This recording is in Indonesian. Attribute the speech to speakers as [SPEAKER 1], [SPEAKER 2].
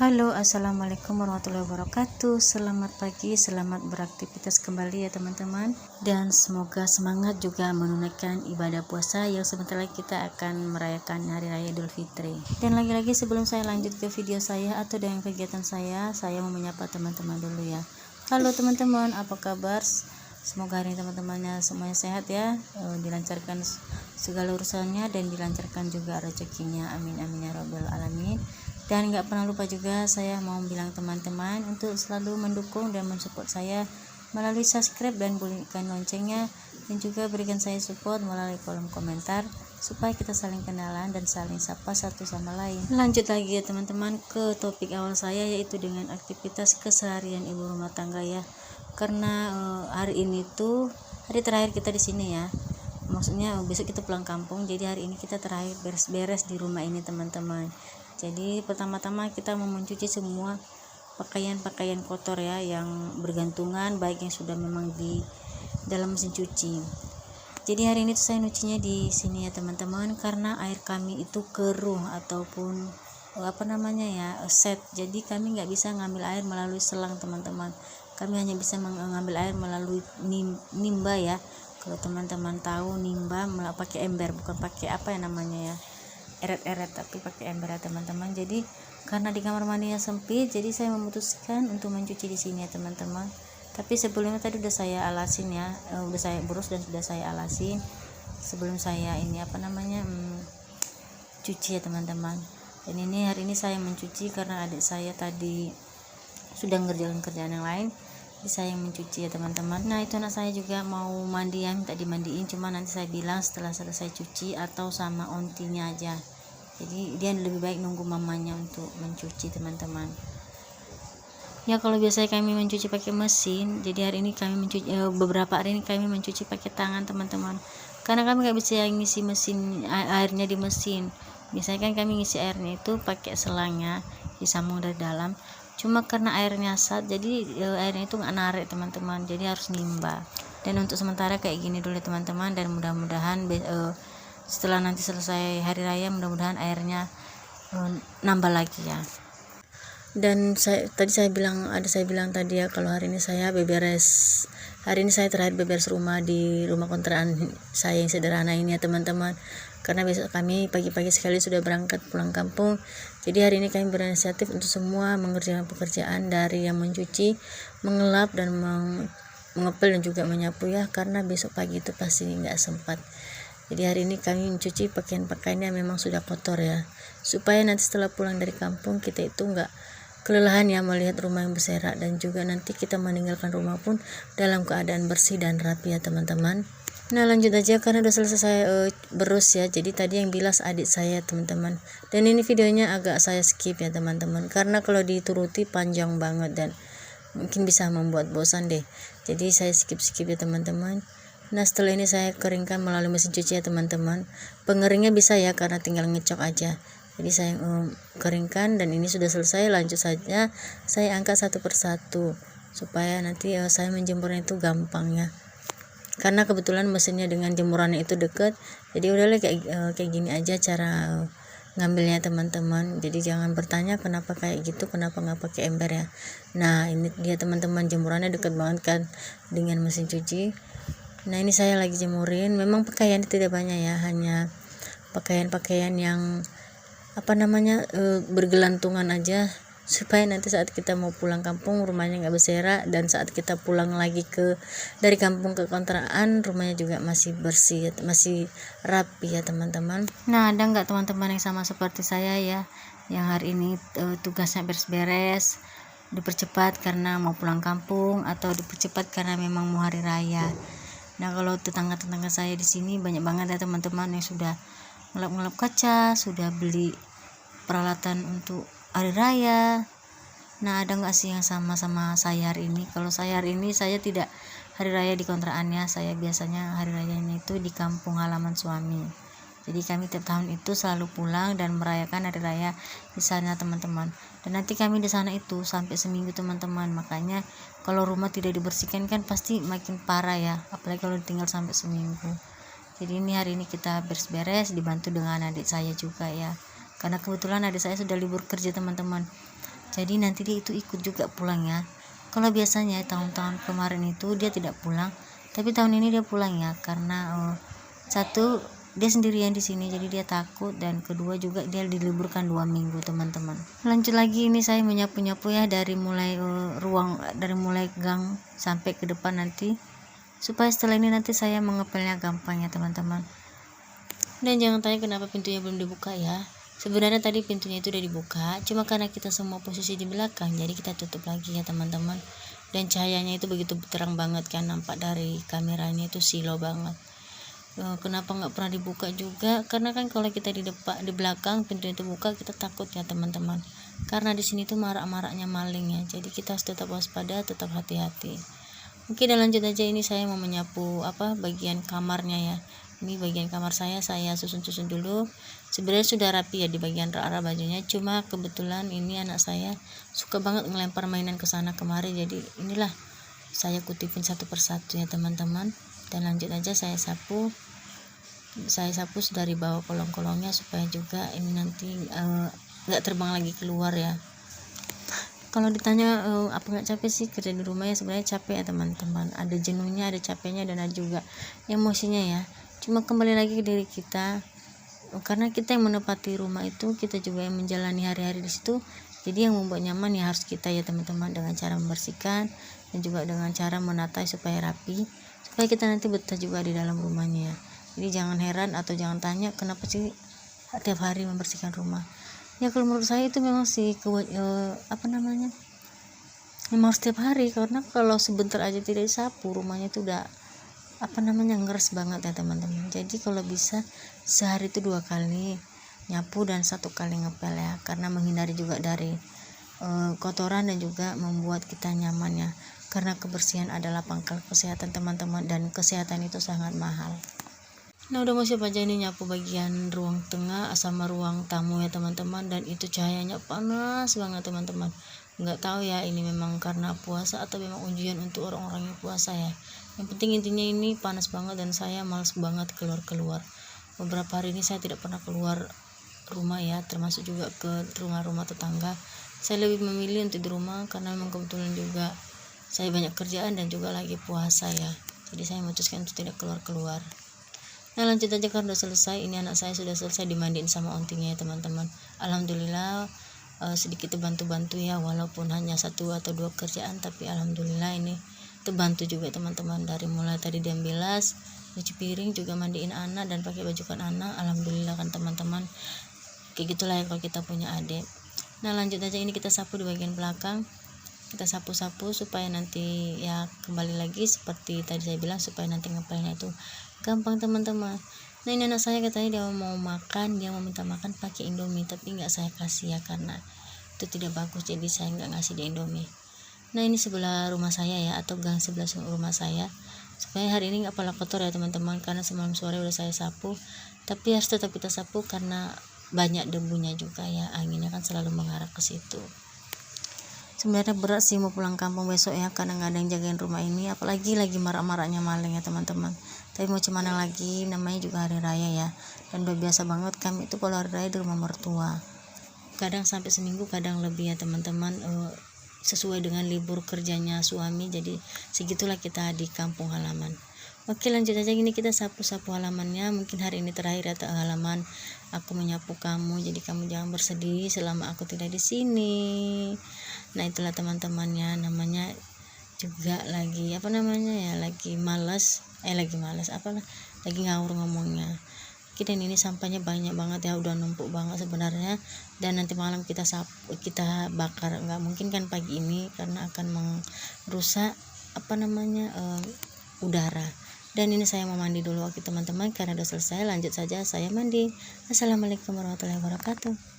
[SPEAKER 1] Halo, assalamualaikum warahmatullahi wabarakatuh. Selamat pagi, selamat beraktivitas kembali ya teman-teman. Dan semoga semangat juga menunaikan ibadah puasa yang sebentar lagi kita akan merayakan Hari Raya Idul Fitri. Dan lagi-lagi sebelum saya lanjut ke video saya atau dengan kegiatan saya mau menyapa teman-teman dulu ya. Halo teman-teman, apa kabar? Semoga hari ini teman-temannya semuanya sehat ya, dilancarkan segala urusannya dan dilancarkan juga rezekinya. Amin amin ya rabbal alamin. Dan gak pernah lupa juga saya mau bilang teman-teman untuk selalu mendukung dan mensupport saya melalui subscribe dan bunyikan loncengnya, dan juga berikan saya support melalui kolom komentar supaya kita saling kenalan dan saling sapa satu sama lain. Lanjut lagi ya teman-teman ke topik awal saya, yaitu dengan aktivitas keseharian ibu rumah tangga ya. Karena hari ini tuh hari terakhir kita di sini ya. Maksudnya besok kita pulang kampung, jadi hari ini kita terakhir beres-beres di rumah ini teman-teman. Jadi pertama-tama kita mau mencuci semua pakaian-pakaian kotor ya yang bergantungan, baik yang sudah memang di dalam mesin cuci. Jadi hari ini tuh saya nyucinya di sini ya teman-teman, karena air kami itu keruh ataupun set. Jadi kami nggak bisa ngambil air melalui selang teman-teman. Kami hanya bisa mengambil air melalui nimba ya. Kalau teman-teman tahu nimba pakai ember, bukan pakai eret-eret, tapi pakai ember ya teman-teman. Jadi karena di kamar mandinya sempit, jadi saya memutuskan untuk mencuci di sini ya teman-teman. Tapi sebelumnya tadi udah saya alasin ya, udah saya burus dan sudah saya alasin sebelum saya cuci ya teman-teman. Dan ini hari ini saya mencuci karena adik saya tadi sudah ngerjain kerjaan yang lain, jadi saya yang mencuci ya teman-teman. Nah itu anak saya juga mau mandi ya, minta dimandiin, cuma nanti saya bilang setelah selesai cuci atau sama ontinya aja. Jadi dia lebih baik nunggu mamanya untuk mencuci teman-teman ya. Kalau biasanya kami mencuci pakai mesin, jadi hari ini kami mencuci beberapa hari ini kami mencuci pakai tangan teman-teman, karena kami nggak bisa ngisi mesin airnya di mesin. Biasanya kan kami ngisi airnya itu pakai selangnya disambung dari dalam, cuma karena airnya sat, jadi airnya itu nggak narik teman-teman, jadi harus nimba. Dan untuk sementara kayak gini dulu teman-teman, dan mudah-mudahan setelah nanti selesai hari raya mudah-mudahan airnya nambah lagi ya. Dan saya bilang tadi ya, kalau hari ini saya terakhir beberes rumah di rumah kontrakan saya yang sederhana ini ya teman-teman, karena besok kami pagi-pagi sekali sudah berangkat pulang kampung. Jadi hari ini kami berinisiatif untuk semua mengerjakan pekerjaan, dari yang mencuci, mengelap, dan mengepel dan juga menyapu ya, karena besok pagi itu pasti nggak sempat. Jadi hari ini kami mencuci pakaian-pakaian yang memang sudah kotor ya, supaya nanti setelah pulang dari kampung kita itu nggak kelelahan ya melihat rumah yang berserak, dan juga nanti kita meninggalkan rumah pun dalam keadaan bersih dan rapi ya teman-teman. Nah lanjut aja karena udah selesai saya berus ya. Jadi tadi yang bilas adik saya teman-teman, dan ini videonya agak saya skip ya teman-teman, karena kalau dituruti panjang banget dan mungkin bisa membuat bosan deh, jadi saya skip ya teman-teman. Nah setelah ini saya keringkan melalui mesin cuci ya teman-teman. Pengeringnya bisa ya, karena tinggal ngecok aja. Jadi saya keringkan, dan ini sudah selesai. Lanjut saja saya angkat satu persatu supaya nanti saya menjemurnya itu gampang ya, karena kebetulan mesinnya dengan jemurannya itu deket. Jadi udahlah kayak gini aja cara ngambilnya teman-teman. Jadi jangan bertanya kenapa kayak gitu, kenapa nggak pakai ember ya. Nah ini dia teman-teman, jemurannya deket banget kan dengan mesin cuci. Nah ini saya lagi jemurin, memang pakaian tidak banyak ya, hanya pakaian-pakaian yang bergelantungan aja, supaya nanti saat kita mau pulang kampung rumahnya nggak berserak, dan saat kita pulang lagi dari kampung ke kontrakan rumahnya juga masih bersih, masih rapi ya teman-teman. Nah ada nggak teman-teman yang sama seperti saya ya, yang hari ini tugasnya beres-beres, dipercepat karena mau pulang kampung, atau dipercepat karena memang mau hari raya. Nah kalau tetangga-tetangga saya di sini banyak banget ya teman-teman yang sudah ngelap-ngelap kaca, sudah beli peralatan untuk hari raya. Nah ada nggak sih yang sama saya hari ini? Kalau saya hari ini saya tidak hari raya di kontrakannya, saya biasanya hari rayanya itu di kampung halaman suami. Jadi kami tiap tahun itu selalu pulang dan merayakan hari raya di sana teman-teman. Dan nanti kami di sana itu sampai seminggu teman-teman. Makanya kalau rumah tidak dibersihkan kan pasti makin parah ya, apalagi kalau ditinggal sampai seminggu. Jadi ini hari ini kita beres-beres dibantu dengan adik saya juga ya, karena kebetulan adik saya sudah libur kerja teman-teman. jadi nanti dia itu ikut juga pulang ya. Kalau biasanya tahun-tahun kemarin itu dia tidak pulang, tapi tahun ini dia pulang ya, karena satu dia sendirian di sini jadi dia takut, dan kedua juga dia diliburkan 2 minggu teman-teman. Lanjut lagi, ini saya menyapu-nyapu ya dari mulai dari mulai gang sampai ke depan nanti, supaya setelah ini nanti saya mengepelnya gampang ya teman-teman. Dan jangan tanya kenapa pintunya belum dibuka ya. Sebenarnya tadi pintunya itu udah dibuka, cuma karena kita semua posisi di belakang, jadi kita tutup lagi ya teman-teman. Dan cahayanya itu begitu terang banget kan, nampak dari kameranya itu silau banget. Kenapa nggak pernah dibuka juga? Karena kan kalau kita di belakang pintu itu buka, kita takut ya teman-teman. Karena di sini tuh marak-maraknya maling ya, jadi kita harus tetap waspada, tetap hati-hati. Oke, dan lanjut aja. Ini saya mau menyapu bagian kamarnya ya. Ini bagian kamar saya susun-susun dulu. Sebenarnya sudah rapi ya di bagian arah bajunya, cuma kebetulan ini anak saya suka banget ngelempar mainan ke sana kemari, jadi inilah saya kutipin satu persatu ya teman-teman. Dan lanjut aja, saya sapu dari bawah kolong-kolongnya supaya juga ini nanti nggak terbang lagi keluar ya. Kalau ditanya apa nggak capek sih kerja di rumah, ya sebenarnya capek ya teman-teman. Ada jenuhnya, ada capeknya, dan ada juga emosinya ya. Cuma kembali lagi ke diri kita, karena kita yang menepati rumah itu, kita juga yang menjalani hari-hari di situ. Jadi yang membuat nyaman ya harus kita ya teman-teman, dengan cara membersihkan dan juga dengan cara menata supaya rapi, supaya kita nanti betah juga di dalam rumahnya ya. Jadi jangan heran atau jangan tanya kenapa sih tiap hari membersihkan rumah. Ya kalau menurut saya itu memang sih memang setiap hari, karena kalau sebentar aja tidak disapu, rumahnya itu udah ngeres banget ya teman-teman. Jadi kalau bisa sehari itu 2 kali nyapu dan 1 kali ngepel ya, karena menghindari juga dari kotoran dan juga membuat kita nyaman ya, karena kebersihan adalah pangkal kesehatan teman-teman, dan kesehatan itu sangat mahal. Nah, udah mau siap aja ini nyapu bagian ruang tengah sama ruang tamu ya teman-teman, dan itu cahayanya panas banget teman-teman. Nggak tahu ya ini memang karena puasa atau memang ujian untuk orang-orang yang puasa ya. Yang penting intinya ini panas banget, dan saya malas banget keluar. Beberapa hari ini saya tidak pernah keluar rumah ya, termasuk juga ke rumah-rumah tetangga. Saya lebih memilih untuk di rumah karena memang kebetulan juga saya banyak kerjaan dan juga lagi puasa ya. Jadi saya memutuskan untuk tidak keluar. Nah, lanjut aja karena udah selesai. Ini anak saya sudah selesai dimandiin sama ontinya ya teman-teman. Alhamdulillah sedikit terbantu ya, walaupun hanya 1 atau 2 kerjaan, tapi alhamdulillah ini terbantu juga teman-teman. Dari mulai tadi dia bilas, cuci piring, juga mandiin anak dan pakai bajukan anak. Alhamdulillah kan teman-teman, kayak gitulah ya kalau kita punya adik. Nah, lanjut aja, ini kita sapu di bagian belakang. Kita sapu-sapu supaya nanti ya kembali lagi seperti tadi saya bilang, supaya nanti ngepelnya itu gampang teman-teman. Nah, ini anak saya katanya dia mau minta makan pakai Indomie, tapi nggak saya kasih ya karena itu tidak bagus, jadi saya nggak ngasih dia Indomie. Nah, ini sebelah rumah saya ya, atau gang sebelah rumah saya, supaya hari ini nggak pala kotor ya teman-teman, karena semalam sore udah saya sapu, tapi harus tetap kita sapu karena banyak debunya juga ya, anginnya kan selalu mengarah ke situ. Sebenarnya berat sih mau pulang kampung besok ya, karena nggak ada yang jagain rumah ini, apalagi lagi marak-maraknya maling ya teman-teman. Tapi mau gimana lagi, namanya juga hari raya ya, dan udah biasa banget kami itu kalau hari raya di rumah mertua, kadang sampai seminggu, kadang lebih ya teman-teman, sesuai dengan libur kerjanya suami, jadi segitulah kita di kampung halaman. Oke, lanjut aja, gini kita sapu-sapu halamannya. Mungkin hari ini terakhir ya halaman aku menyapu kamu, jadi kamu jangan bersedih selama aku tidak di sini. Nah, itulah teman-temannya, namanya juga lagi lagi ngawur ngomongnya. Dan ini sampahnya banyak banget ya, udah numpuk banget sebenarnya, dan nanti malam kita bakar, nggak mungkin kan pagi ini karena akan merusak udara. Dan ini saya mau mandi dulu. Oke teman-teman, karena udah selesai, lanjut saja saya mandi. Assalamualaikum warahmatullahi wabarakatuh.